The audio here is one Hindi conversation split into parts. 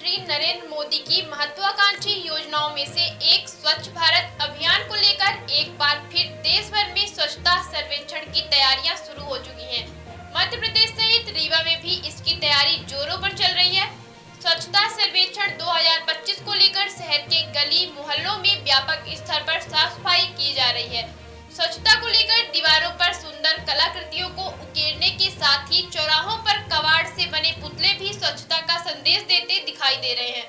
प्रधानमंत्री नरेंद्र मोदी की महत्वाकांक्षी योजनाओं में से एक स्वच्छ भारत अभियान को लेकर एक बार फिर देश भर में स्वच्छता सर्वेक्षण की तैयारियां शुरू हो चुकी हैं। मध्य प्रदेश सहित रीवा में भी इसकी तैयारी जोरों पर चल रही है। स्वच्छता सर्वेक्षण 2025 को लेकर शहर के गली मोहल्लों में व्यापक स्तर पर साफ सफाई की जा रही है। स्वच्छता को लेकर दीवारों पर सुंदर कलाकृतियों को उकेरने के साथ ही चौराहों पर कबाड़ से बने पुतले भी स्वच्छता का संदेश देते दिखाई दे रहे हैं।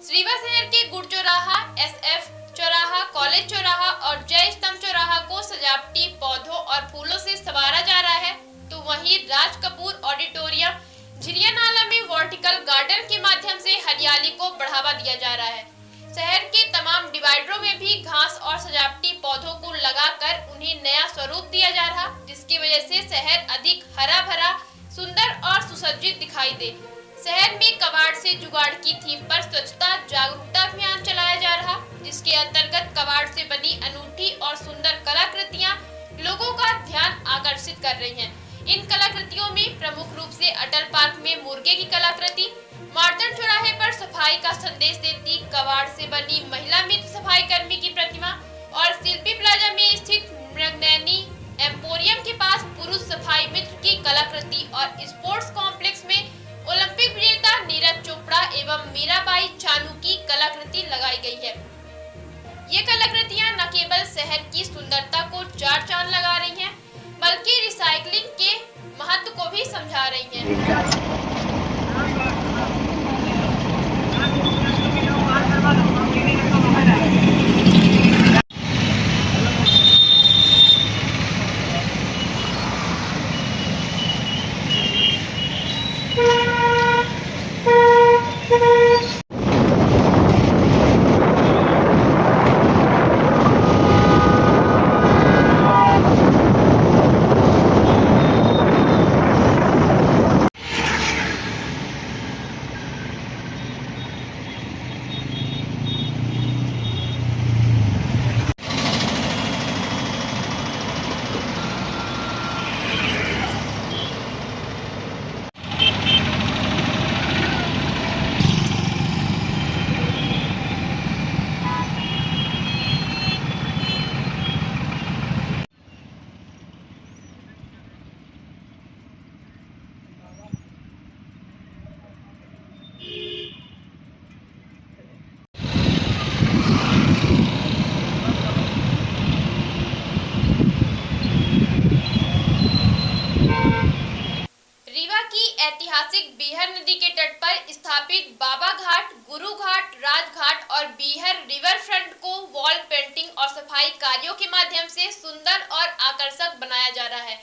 रीवा शहर के गुड़ चौराहा, SF चौराहा, कॉलेज चौराहा और जय स्तंभ चौराहा को सजावटी पौधों और फूलों से संवारा जा रहा है, तो वहीं राज कपूर ऑडिटोरियम, झिलिया नाला में वर्टिकल गार्डन के माध्यम से हरियाली को बढ़ावा दिया जा रहा है। शहर के तमाम डिवाइडरों में भी घास और सजावटी पौधों को लगाकर उन्हें नया स्वरूप दिया जा रहा, जिसकी वजह से शहर अधिक हरा भरा, सुंदर और सुसज्जित दिखाई दे। शहर में कबाड़ से जुगाड़ की थीम पर स्वच्छता जागरूकता अभियान चलाया जा रहा, जिसके अंतर्गत कबाड़ से बनी अनूठी और सुंदर कलाकृतियां लोगों का ध्यान आकर्षित कर रही हैं। इन कलाकृतियों में प्रमुख रूप से अटल पार्क में मुर्गे की कलाकृति, मार्तंड चौराहे पर सफाई का संदेश देती कबाड़ से बनी महिला मित्र सफाई कर्मी की प्रतिमा और शिल्पी प्लाजा में स्थित मृगनयनी एम्पोरियम के पास पुरुष सफाई मित्र की कलाकृति और स्पोर्ट्स कॉम्प्लेक्स में ओलंपिक विजेता नीरज चोपड़ा एवं मीराबाई चानू की कलाकृति लगाई गई है। ये कलाकृतियां न केवल शहर की सुंदरता को चार चांद लगा रही हैं, बल्कि रिसाइकलिंग के महत्व को भी समझा रही हैं। ऐतिहासिक बीहर नदी के तट पर स्थापित बाबा घाट, गुरु घाट, राज घाट और बीहर रिवर फ्रंट को वॉल पेंटिंग और सफाई कार्यों के माध्यम से सुंदर और आकर्षक बनाया जा रहा है।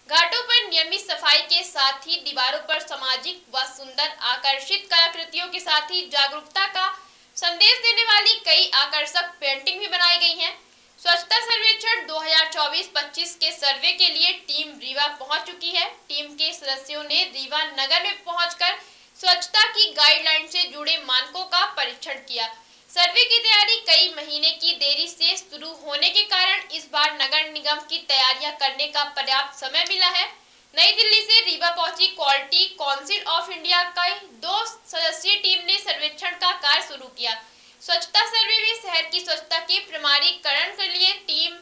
घाटों पर नियमित सफाई के साथ ही दीवारों पर सामाजिक व सुंदर आकर्षित कलाकृतियों के साथ ही जागरूकता का संदेश देने वाली कई आकर्षक पेंटिंग भी बनाई गई हैं। स्वच्छता सर्वेक्षण 2024-25 के सर्वे के लिए टीम रीवा पहुंच चुकी है। टीम के सदस्यों ने रीवा नगर में पहुंचकर स्वच्छता की गाइडलाइन से जुड़े मानकों का परीक्षण किया। सर्वे की तैयारी कई महीने की देरी से शुरू होने के कारण इस बार नगर निगम की तैयारियां करने का पर्याप्त समय मिला है। नई दिल्ली से रीवा पहुंची क्वालिटी काउंसिल ऑफ इंडिया की 2 सदस्यीय टीम ने सर्वेक्षण का कार्य शुरू किया। स्वच्छता सर्वे में शहर की स्वच्छता के प्रमाणीकरण के लिए टीम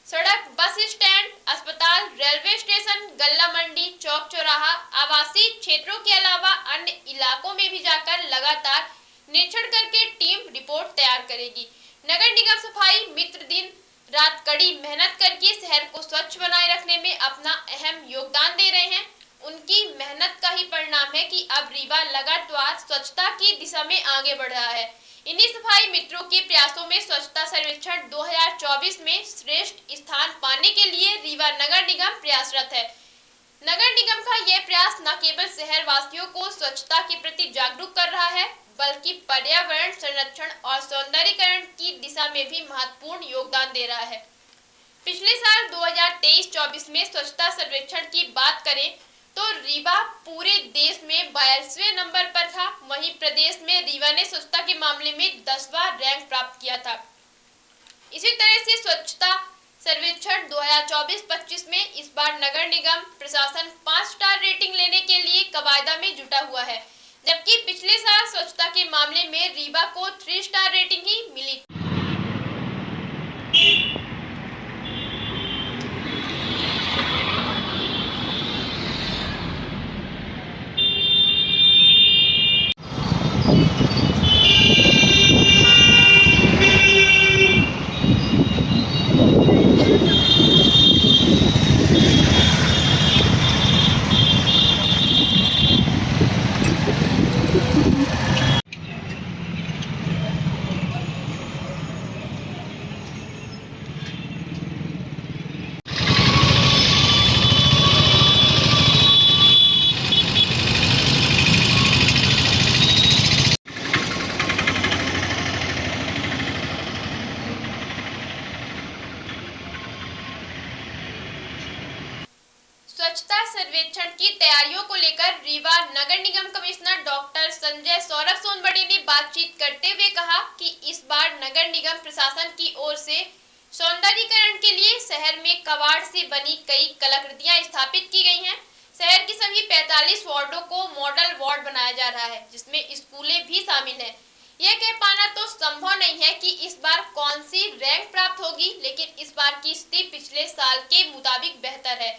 सड़क, बस स्टैंड, अस्पताल, रेलवे स्टेशन, गल्ला मंडी, चौक चौराहा, आवासीय क्षेत्रों के अलावा अन्य इलाकों में भी जाकर लगातार निरीक्षण करके टीम रिपोर्ट तैयार करेगी। नगर निगम सफाई मित्र दिन रात कड़ी मेहनत करके शहर को स्वच्छ बनाए रखने में अपना अहम योगदान दे रहे हैं। उनकी मेहनत का ही परिणाम है कि अब रीवा लगातार स्वच्छता की दिशा में आगे बढ़ रहा है। इन्हीं सफाई मित्रों के प्रयासों में स्वच्छता सर्वेक्षण 2024 में श्रेष्ठ स्थान पाने के लिए रीवा नगर निगम प्रयासरत है। नगर निगम का यह प्रयास न केवल शहर वासियों को स्वच्छता के प्रति जागरूक कर रहा है, बल्कि पर्यावरण संरक्षण और सौंदर्यीकरण की दिशा में भी महत्वपूर्ण योगदान दे रहा है। पिछले साल 2023-24 में स्वच्छता सर्वेक्षण की बात करें तो रीवा पूरे देश में 42वें नंबर पर था। वहीं प्रदेश में रीवा ने स्वच्छता के मामले में 10वां रैंक प्राप्त किया था। इसी तरह से स्वच्छता सर्वेक्षण 2024-25 में इस बार नगर निगम प्रशासन 5 स्टार रेटिंग लेने के लिए कवायदा में जुटा हुआ है, जबकि पिछले साल स्वच्छता के मामले में रीवा को 3 स्टार रेटिंग ही मिली। स्वच्छता सर्वेक्षण की तैयारियों को लेकर रीवा नगर निगम कमिश्नर डॉक्टर संजय सौरभ सोनबड़ी ने बातचीत करते हुए कहा कि इस बार नगर निगम प्रशासन की ओर से सौंदर्यीकरण के लिए शहर में कबाड़ से बनी कई कलाकृतियां स्थापित की गई हैं। शहर की सभी 45 वार्डों को मॉडल वार्ड बनाया जा रहा है, जिसमें स्कूलें भी शामिल हैं। यह कह पाना तो संभव नहीं है कि इस बार कौन सी रैंक प्राप्त होगी, लेकिन इस बार की स्थिति पिछले साल के मुताबिक बेहतर है।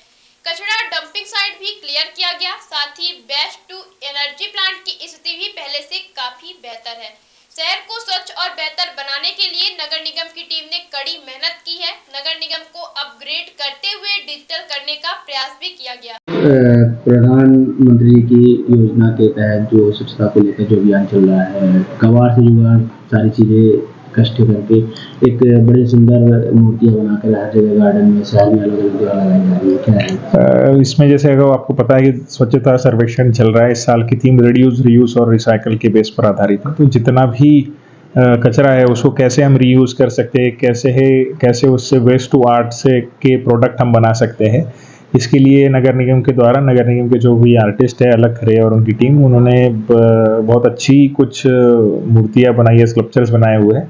कचरा डंपिंग साइट भी क्लियर किया गया, साथ ही वेस्ट टू एनर्जी प्लांट की स्थिति भी पहले से काफी बेहतर है। शहर को स्वच्छ और बेहतर बनाने के लिए नगर निगम की टीम ने कड़ी मेहनत की है। नगर निगम को अपग्रेड करते हुए डिजिटल करने का प्रयास भी किया गया। प्रधानमंत्री की योजना के तहत जो स्वच्छता को लेकर जो अभियान चल रहा है, कबाड़ से जुड़ा सारी चीजें इकट्ठे करके एक बड़ी सुंदर मूर्तियां बनाकर हर जगह गार्डन में, शहर में अलग अलग जगह लगाई जा रही है। क्या है इसमें, जैसे अगर आपको पता है कि स्वच्छता सर्वेक्षण चल रहा है, इस साल की थीम रिड्यूस, रीयूज और रिसाइकल के बेस पर आधारित है। तो जितना भी कचरा है उसको कैसे हम रीयूज कर सकते हैं, कैसे उससे वेस्ट टू आर्ट से के प्रोडक्ट हम बना सकते हैं, इसके लिए नगर निगम के द्वारा, नगर निगम के जो भी आर्टिस्ट है अलग खरे और उनकी टीम, उन्होंने बहुत अच्छी कुछ मूर्तियाँ बनाई है, स्कल्पचर्स बनाए हुए हैं,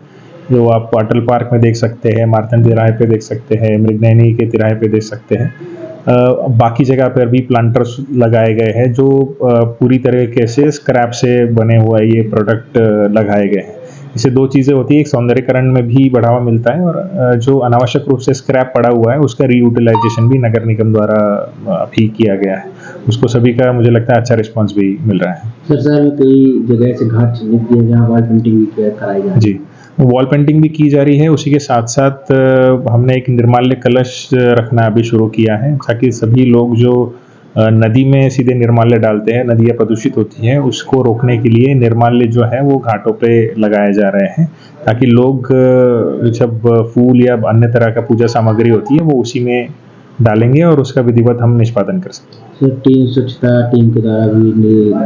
जो आप अटल पार्क में देख सकते हैं, मार्तंड तिराहे पे देख सकते हैं, मृगनयनी के तिराहे पे देख सकते हैं। बाकी जगह पर भी प्लांटर्स लगाए गए हैं जो पूरी तरीके से स्क्रैप से बने हुआ ये प्रोडक्ट लगाए गए हैं। इससे दो चीज़ें होती है, एक सौंदर्यकरण में भी बढ़ावा मिलता है और जो अनावश्यक रूप से स्क्रैप पड़ा हुआ है उसका रीयूटिलाइजेशन भी नगर निगम द्वारा अभी किया गया है। उसको सभी का मुझे लगता है अच्छा रिस्पॉन्स भी मिल रहा है। सर कई जगह से घाट चिन्हित किए जहाँ वॉल पेंटिंग भी कराई जा रही है। जी, वॉल पेंटिंग भी की जा रही है। उसी के साथ साथ हमने एक निर्माल्य कलश रखना अभी शुरू किया है, ताकि सभी लोग जो नदी में सीधे निर्माल्य डालते हैं, नदियाँ प्रदूषित होती हैं, उसको रोकने के लिए निर्माल्य जो है वो घाटों पे लगाए जा रहे हैं, ताकि लोग जब फूल या अन्य तरह का पूजा सामग्री होती है वो उसी में डालेंगे और उसका विधिवत हम निष्पादन कर सकते हैं। सर स्वच्छता टीम के द्वारा भी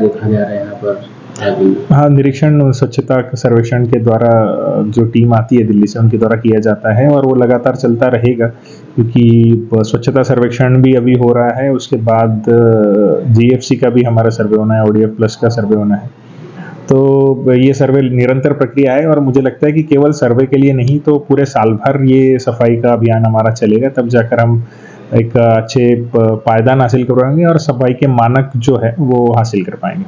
देखा जा रहा है यहाँ पर। हाँ, निरीक्षण स्वच्छता सर्वेक्षण के द्वारा जो टीम आती है दिल्ली से, उनके द्वारा किया जाता है और वो लगातार चलता रहेगा, क्योंकि स्वच्छता सर्वेक्षण भी अभी हो रहा है। उसके बाद GFC का भी हमारा सर्वे होना है, ODF प्लस का सर्वे होना है। तो ये सर्वे निरंतर प्रक्रिया है और मुझे लगता है कि केवल सर्वे के लिए नहीं, तो पूरे साल भर ये सफाई का अभियान हमारा चलेगा, तब जाकर हम एक अच्छे पायदान हासिल कर पाएंगे और सफाई के मानक जो है वो हासिल कर पाएंगे।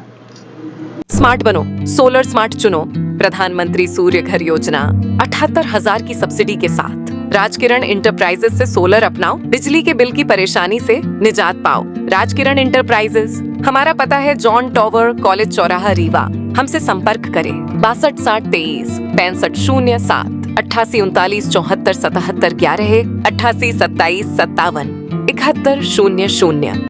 स्मार्ट बनो, सोलर स्मार्ट चुनो। प्रधानमंत्री सूर्य घर योजना 78,000 की सब्सिडी के साथ राजकिरण इंटरप्राइजेस से सोलर अपनाओ, बिजली के बिल की परेशानी से निजात पाओ। राजकिरण इंटरप्राइजेस, हमारा पता है जॉन टॉवर, कॉलेज चौराहा, रीवा। हमसे संपर्क करें 62 60 23 65 07 88 39 74 77 11 88 27 57 71 00।